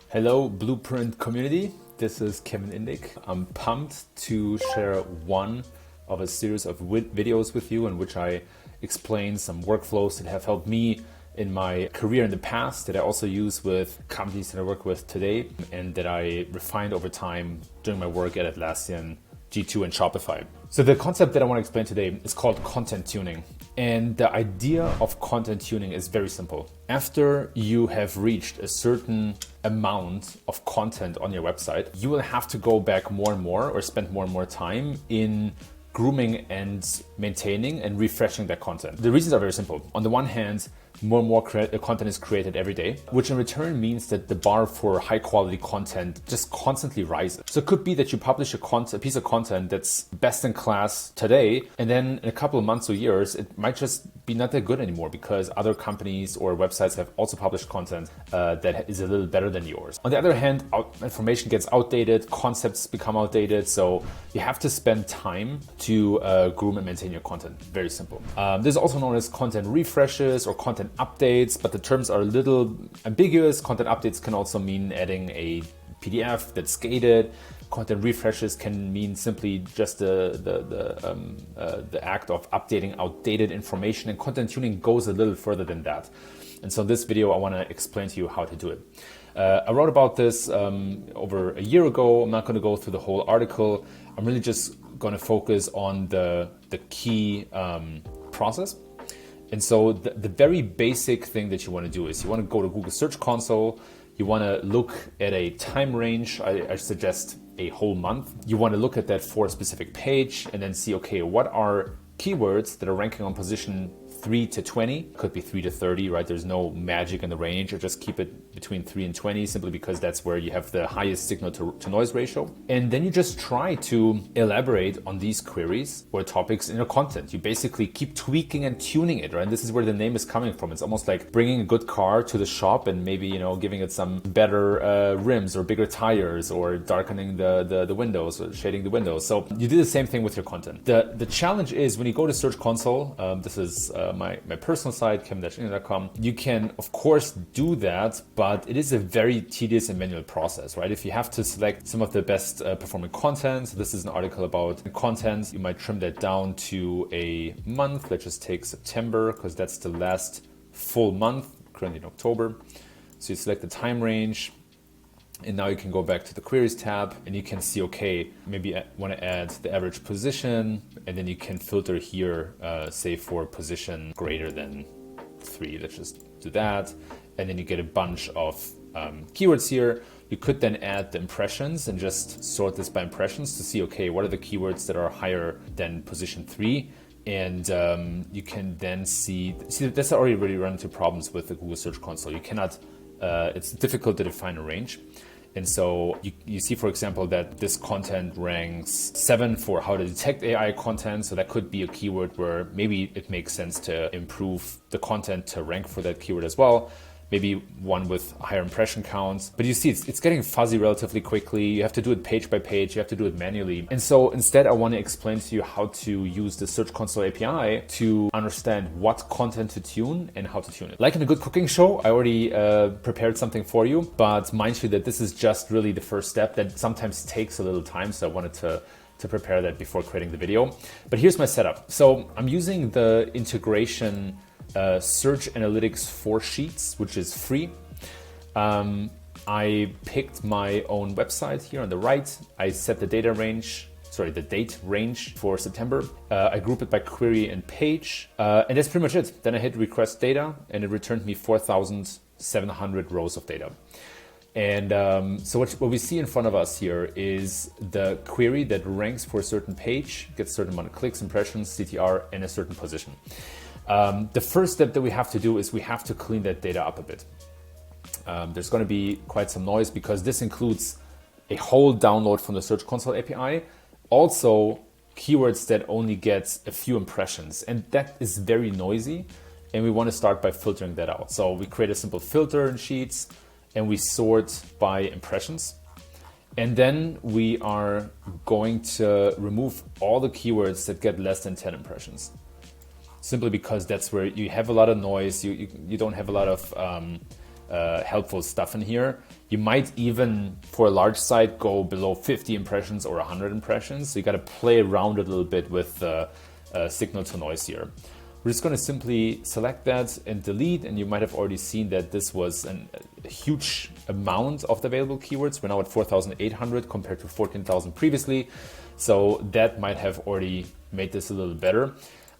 Hello, Blueprint community. This is Kevin Indig. I'm pumped to share one of a series of videos with you in which I explain some workflows that have helped me in my career in the past, that I also use with companies that I work with today, and that I refined over time during my work at Atlassian, G2, and Shopify. So the concept that I want to explain today is called content tuning. And the idea of content tuning is very simple. After you have reached a certain amount of content on your website, you will have to go back more and more or spend more and more time in grooming and maintaining and refreshing that content. The reasons are very simple. On the one hand, more and more content is created every day, which in return means that the bar for high quality content just constantly rises. So it could be that you publish a piece of content that's best in class today, and then in a couple of months or years, it might just be not that good anymore because other companies or websites have also published content that is a little better than yours. On the other hand, information gets outdated, concepts become outdated, so you have to spend time to groom and maintain your content. Very simple. This is also known as content refreshes or content updates, but the terms are a little ambiguous. Content updates can also mean adding a PDF that's gated. Content refreshes can mean simply just the act of updating outdated information, and content tuning goes a little further than that. And so in this video, I want to explain to you how to do it. I wrote about this over a year ago. I'm not going to go through the whole article. I'm really just going to focus on the key process. And so the very basic thing that you want to do is you want to go to Google Search Console. You want to look at a time range. I suggest a whole month. You want to look at that for a specific page and then see, okay, what are keywords that are ranking on position 3 to 20, could be 3 to 30, right? There's no magic in the range, or just keep it between 3 and 20 simply because that's where you have the highest signal to noise ratio. And then you just try to elaborate on these queries or topics in your content. You basically keep tweaking and tuning it, right? And this is where the name is coming from. It's almost like bringing a good car to the shop and maybe, giving it some better rims or bigger tires or darkening the windows or shading the windows. So you do the same thing with your content. The challenge is when you go to Search Console, this is my personal site, kevin-indig.com. You can, of course, do that, but it is a very tedious and manual process, right? If you have to select some of the best performing content, so this is an article about content, you might trim that down to a month. Let's just take September because that's the last full month, currently in October. So you select the time range. And now you can go back to the queries tab and you can see, okay, maybe I want to add the average position, and then you can filter here, say for position greater than 3. Let's just do that. And then you get a bunch of keywords here. You could then add the impressions and just sort this by impressions to see, okay, what are the keywords that are higher than position 3? And you can then see that's already really run into problems with the Google Search Console. You cannot, it's difficult to define a range. And so you see, for example, that this content ranks 7 for how to detect AI content. So that could be a keyword where maybe it makes sense to improve the content to rank for that keyword as well. Maybe one with higher impression counts. But you see, it's getting fuzzy relatively quickly. You have to do it page by page. You have to do it manually. And so instead, I want to explain to you how to use the Search Console API to understand what content to tune and how to tune it. Like in a good cooking show, I already prepared something for you. But mind you that this is just really the first step that sometimes takes a little time. So I wanted to prepare that before creating the video. But here's my setup. So I'm using the integration Search Analytics 4 Sheets, which is free. I picked my own website here on the right. I set the date range for September. I group it by query and page, and that's pretty much it. Then I hit request data, and it returned me 4,700 rows of data. And so what we see in front of us here is the query that ranks for a certain page, gets a certain amount of clicks, impressions, CTR, and a certain position. The first step that we have to do is we have to clean that data up a bit. There's going to be quite some noise because this includes a whole download from the Search Console API. Also, keywords that only get a few impressions, and that is very noisy. And we want to start by filtering that out. So we create a simple filter in Sheets and we sort by impressions. And then we are going to remove all the keywords that get less than 10 impressions. Simply because that's where you have a lot of noise, you don't have a lot of helpful stuff in here. You might even, for a large site, go below 50 impressions or 100 impressions. So you got to play around a little bit with the signal to noise here. We're just going to simply select that and delete, and you might have already seen that this was a huge amount of the available keywords. We're now at 4,800 compared to 14,000 previously. So that might have already made this a little better.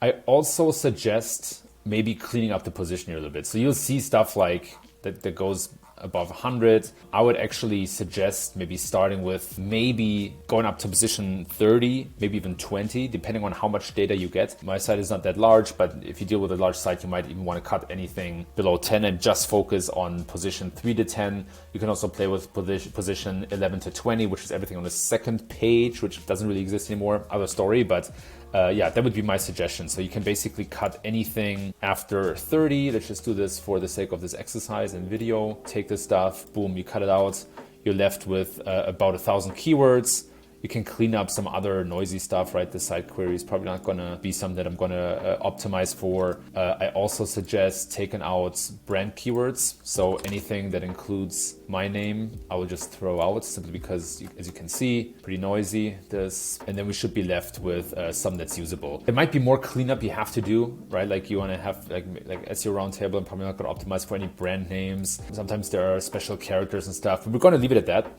I also suggest maybe cleaning up the position here a little bit. So you'll see stuff like that goes above 100. I would actually suggest maybe starting with maybe going up to position 30, maybe even 20, depending on how much data you get. My site is not that large, but if you deal with a large site, you might even want to cut anything below 10 and just focus on position 3 to 10. You can also play with position 11 to 20, which is everything on the second page, which doesn't really exist anymore, other story, but yeah, that would be my suggestion. So you can basically cut anything after 30. Let's just do this for the sake of this exercise and video. Take this stuff, boom, you cut it out. You're left with about 1,000 keywords. You can clean up some other noisy stuff, right? The site query is probably not gonna be something that I'm gonna optimize for. I also suggest taking out brand keywords. So anything that includes my name, I will just throw out simply because, as you can see, pretty noisy, this. And then we should be left with some that's usable. There might be more cleanup you have to do, right? Like you wanna have like SEO roundtable. I'm probably not gonna optimize for any brand names. Sometimes there are special characters and stuff, but we're gonna leave it at that.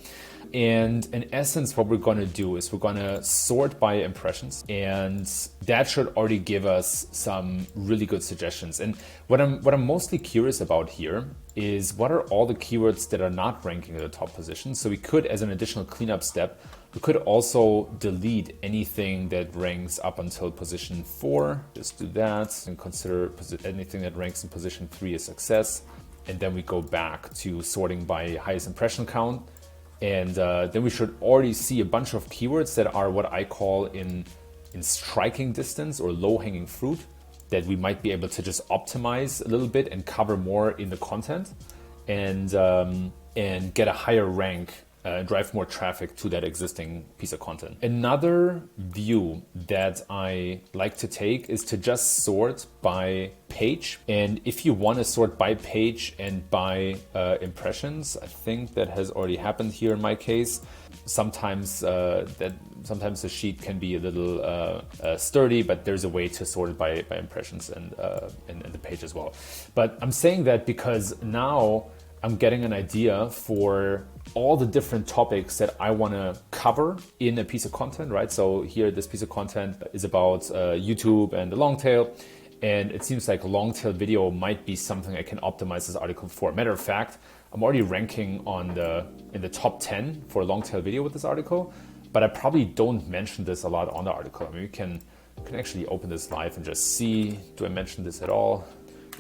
And in essence, what we're going to do is we're going to sort by impressions, and that should already give us some really good suggestions. And what I'm mostly curious about here is what are all the keywords that are not ranking at the top position. So we could, as an additional cleanup step, we could also delete anything that ranks up until position 4. Just do that and consider anything that ranks in position 3 a success. And then we go back to sorting by highest impression count. And then we should already see a bunch of keywords that are what I call in striking distance or low-hanging fruit that we might be able to just optimize a little bit and cover more in the content and get a higher rank, drive more traffic to that existing piece of content. Another view that I like to take is to just sort by page. And if you want to sort by page and by impressions, I think that has already happened here in my case. Sometimes sometimes the sheet can be a little sturdy, but there's a way to sort it by impressions and the page as well. But I'm saying that because now I'm getting an idea for all the different topics that I want to cover in a piece of content, right? So here, this piece of content is about YouTube and the long tail. And it seems like long tail video might be something I can optimize this article for. Matter of fact, I'm already ranking in the top 10 for long tail video with this article, but I probably don't mention this a lot on the article. I mean, you can actually open this live and just see, do I mention this at all?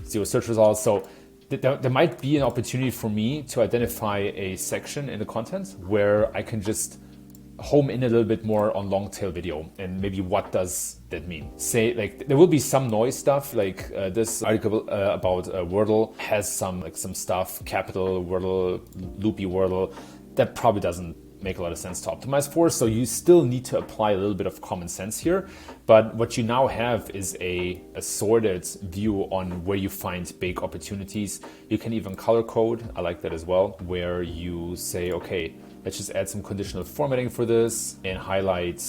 Zero search results. So there might be an opportunity for me to identify a section in the content where I can just home in a little bit more on long tail video and maybe what does that mean. Say like there will be some noise stuff like this article about Wordle has some stuff, capital Wordle, loopy Wordle, that probably doesn't make a lot of sense to optimize for. So you still need to apply a little bit of common sense here. But what you now have is a sorted view on where you find big opportunities. You can even color code. I like that as well, where you say, okay, let's just add some conditional formatting for this and highlight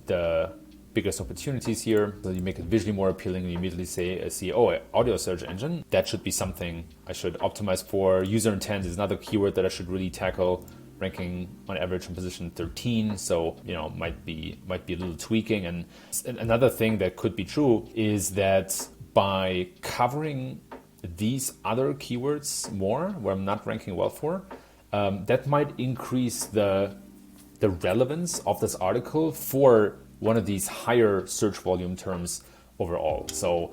the biggest opportunities here. So you make it visually more appealing and you immediately see, oh, audio search engine. That should be something I should optimize for. User intent is another keyword that I should really tackle, ranking on average in position 13. So, might be a little tweaking. And another thing that could be true is that by covering these other keywords more, where I'm not ranking well for, that might increase the relevance of this article for one of these higher search volume terms overall. So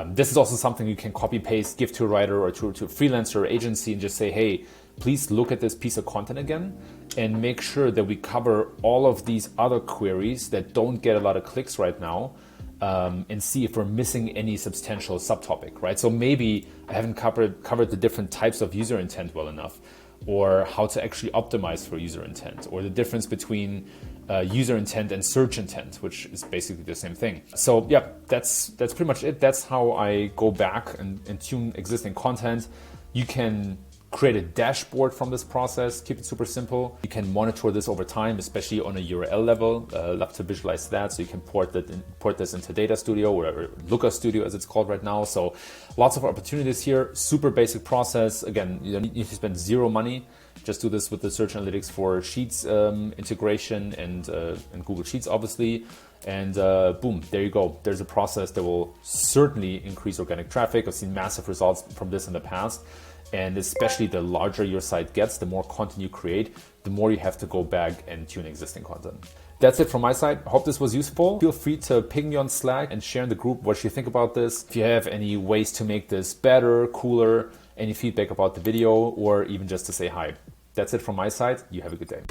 this is also something you can copy paste, give to a writer or to a freelancer or agency and just say, hey, please look at this piece of content again and make sure that we cover all of these other queries that don't get a lot of clicks right now, and see if we're missing any substantial subtopic, right? So maybe I haven't covered the different types of user intent well enough, or how to actually optimize for user intent, or the difference between user intent and search intent, which is basically the same thing. So yeah, that's pretty much it. That's how I go back and tune existing content. You can create a dashboard from this process, keep it super simple. You can monitor this over time, especially on a URL level. Love to visualize that, so you can port this into Data Studio or Looker Studio as it's called right now. So lots of opportunities here, super basic process. Again, you don't need to spend zero money. Just do this with the search analytics for Sheets integration and Google Sheets, obviously. And boom, there you go. There's a process that will certainly increase organic traffic. I've seen massive results from this in the past. And especially the larger your site gets, the more content you create, the more you have to go back and tune existing content. That's it from my side. I hope this was useful. Feel free to ping me on Slack and share in the group what you think about this. If you have any ways to make this better, cooler, any feedback about the video, or even just to say hi. That's it from my side. You have a good day.